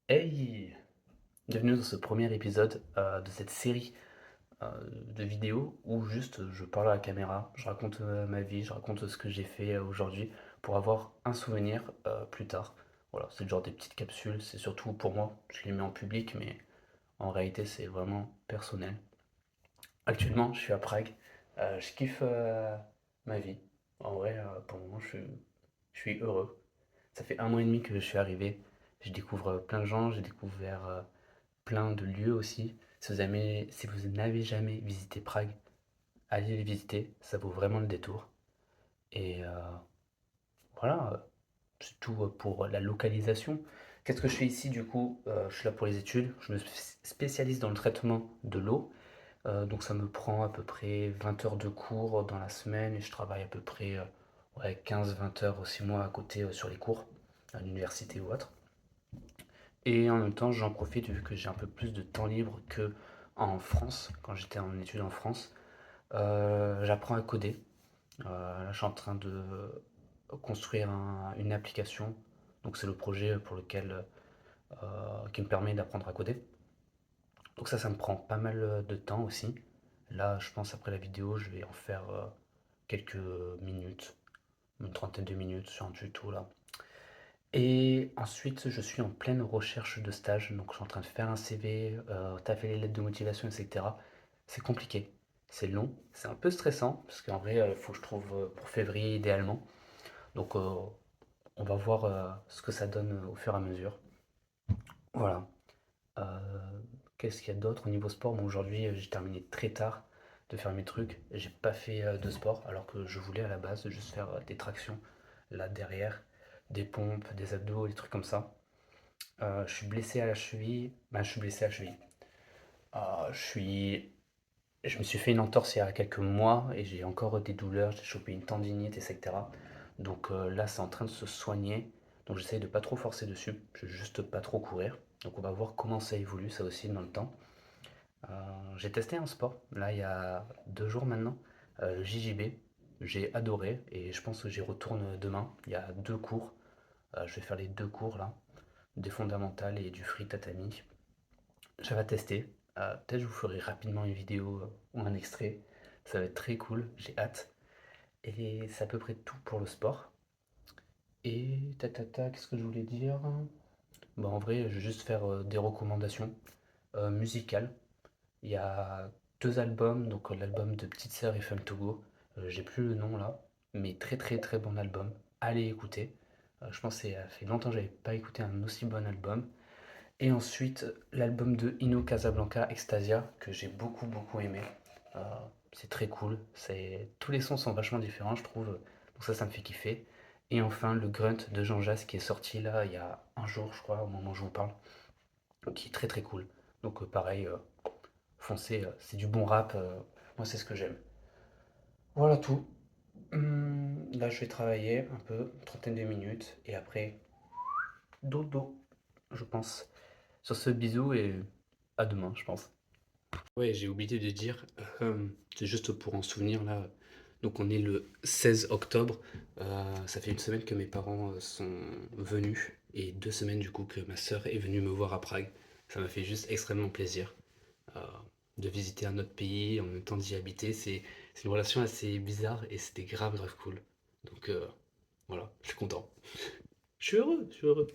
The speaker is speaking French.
Hey! Bienvenue dans ce premier épisode de cette série de vidéos où juste je parle à la caméra, je raconte ma vie, je raconte ce que j'ai fait aujourd'hui pour avoir un souvenir plus tard. Voilà, c'est le genre des petites capsules, c'est surtout pour moi, je les mets en public, mais en réalité c'est vraiment personnel. Actuellement, je suis à Prague, je kiffe ma vie. En vrai, pour le moment, je suis heureux. Ça fait un mois et demi que je suis arrivé, je découvre plein de gens, j'ai découvert plein de lieux aussi. Si vous n'avez jamais visité Prague, allez les visiter, ça vaut vraiment le détour. Et voilà, c'est tout pour la localisation. Qu'est-ce que je fais ici du coup? Je suis là pour les études, je me spécialise dans le traitement de l'eau. Donc ça me prend à peu près 20 heures de cours dans la semaine et je travaille à peu près ouais, 15-20 heures aussi moi à côté sur les cours, à l'université ou autre. Et en même temps, j'en profite vu que j'ai un peu plus de temps libre que en France, quand j'étais en études en France. J'apprends à coder. Là, je suis en train de construire une application. Donc, c'est le projet pour lequel qui me permet d'apprendre à coder. Donc ça me prend pas mal de temps aussi. Là, je pense après la vidéo, je vais en faire quelques minutes, une trentaine de minutes sur un tuto là. Et ensuite, je suis en pleine recherche de stage, donc je suis en train de faire un CV, taffer les lettres de motivation, etc. C'est compliqué, c'est long, c'est un peu stressant, parce qu'en vrai, il faut que je trouve pour février idéalement. Donc, on va voir ce que ça donne au fur et à mesure. Voilà. Euh, Qu'est-ce qu'il y a d'autre au niveau sport? Bon, aujourd'hui, j'ai terminé très tard de faire mes trucs. J'ai pas fait de sport, alors que je voulais à la base juste faire des tractions là derrière, des pompes, des abdos, des trucs comme ça. Je suis blessé à la cheville. Ben, je suis blessé à la cheville. Euh, je suis... je me suis fait une entorse il y a quelques mois et j'ai encore des douleurs. J'ai chopé une tendinite, etc. Donc là, c'est en train de se soigner. Donc j'essaye de pas trop forcer dessus. Je veux juste pas trop courir. Donc on va voir comment ça évolue, ça aussi, dans le temps. J'ai testé un sport, là, il y a 2 jours maintenant, le JJB. J'ai adoré et je pense que j'y retourne demain. Il y a 2 cours. Je vais faire les 2 cours là, des fondamentales et du free tatami. J'avais testé. Peut-être je vous ferai rapidement une vidéo ou un extrait. Ça va être très cool, j'ai hâte. Et c'est à peu près tout pour le sport. Et qu'est-ce que je voulais dire? Bon, en vrai, je vais juste faire des recommandations musicales. Il y a 2 albums, donc l'album de Petite Sœur et Femme Togo. J'ai plus le nom là, mais très très très bon album. Allez écouter. Je pense que ça fait longtemps que j'avais pas écouté un aussi bon album. Et ensuite, l'album de Ino Casablanca, Extasia, que j'ai beaucoup beaucoup aimé. Euh, c'est très cool. Tous les sons sont vachement différents, je trouve. Donc ça me fait kiffer. Et enfin, le Grunt de Jean Jass qui est sorti là il y a un jour, je crois, au moment où je vous parle, qui est très très cool. Donc pareil, foncez, c'est du bon rap. Moi, c'est ce que j'aime. Voilà tout. Là, je vais travailler un peu, une trentaine de minutes, et après, dodo, je pense. Sur ce, bisous et à demain, je pense. Ouais, j'ai oublié de dire, c'est juste pour en souvenir là. Donc on est le 16 octobre. Ça fait une semaine que mes parents sont venus et 2 semaines du coup que ma sœur est venue me voir à Prague. Ça m'a fait juste extrêmement plaisir euh, de visiter un autre pays en même temps d'y habiter. C'est une relation assez bizarre et c'était grave grave cool. Donc voilà, je suis content. Je suis heureux, je suis heureux.